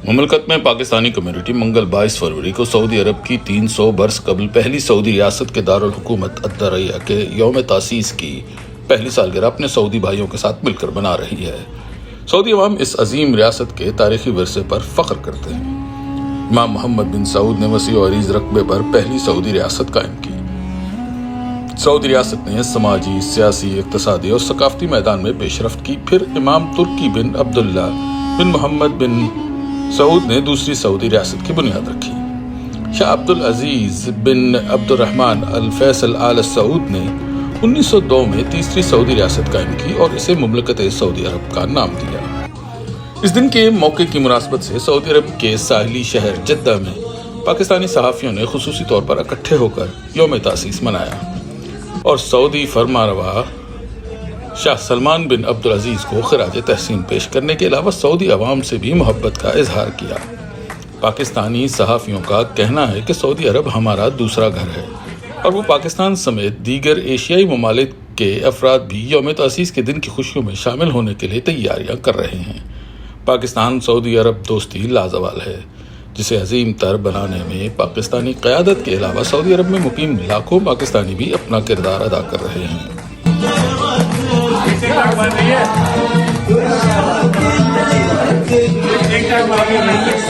مملکت میں پاکستانی کمیونٹی منگل 22 فروری کو سعودی عرب کی 300 برس قبل پہلی سعودی ریاست کے دارالحکومت الدرعیہ کے یوم تاسیس کی پہلی سالگرہ اپنے سعودی بھائیوں کے ساتھ مل کر منا رہی ہے۔ سعودی عوام اس عظیم ریاست کے تاریخی ورثے پر فخر کرتے ہیں۔ امام محمد بن سعود نے وسیع و عریض رقبے پر پہلی سعودی ریاست قائم کی۔ سعودی ریاست نے سماجی، سیاسی، اقتصادی اور ثقافتی میدان میں پیش رفت کی۔ پھر امام ترکی بن عبداللہ بن محمد بن سعود نے دوسری سعودی ریاست کی بنیاد رکھی۔ شاہ عبدالعزیز بن عبد الرحمن الفیصل آل سعود نے 1902 میں تیسری سعودی ریاست قائم کی اور اسے مملکت سعودی عرب کا نام دیا۔ اس دن کے موقع کی مناسبت سے سعودی عرب کے ساحلی شہر جدہ میں پاکستانی صحافیوں نے خصوصی طور پر اکٹھے ہو کر یوم تاسیس منایا اور سعودی فرمانروا شاہ سلمان بن عبدالعزیز کو خراج تحسین پیش کرنے کے علاوہ سعودی عوام سے بھی محبت کا اظہار کیا۔ پاکستانی صحافیوں کا کہنا ہے کہ سعودی عرب ہمارا دوسرا گھر ہے اور وہ پاکستان سمیت دیگر ایشیائی ممالک کے افراد بھی یوم تاسیس کے دن کی خوشیوں میں شامل ہونے کے لیے تیاریاں کر رہے ہیں۔ پاکستان سعودی عرب دوستی لازوال ہے، جسے عظیم تر بنانے میں پاکستانی قیادت کے علاوہ سعودی عرب میں مقیم لاکھوں پاکستانی بھی اپنا کردار ادا کر رہے ہیں۔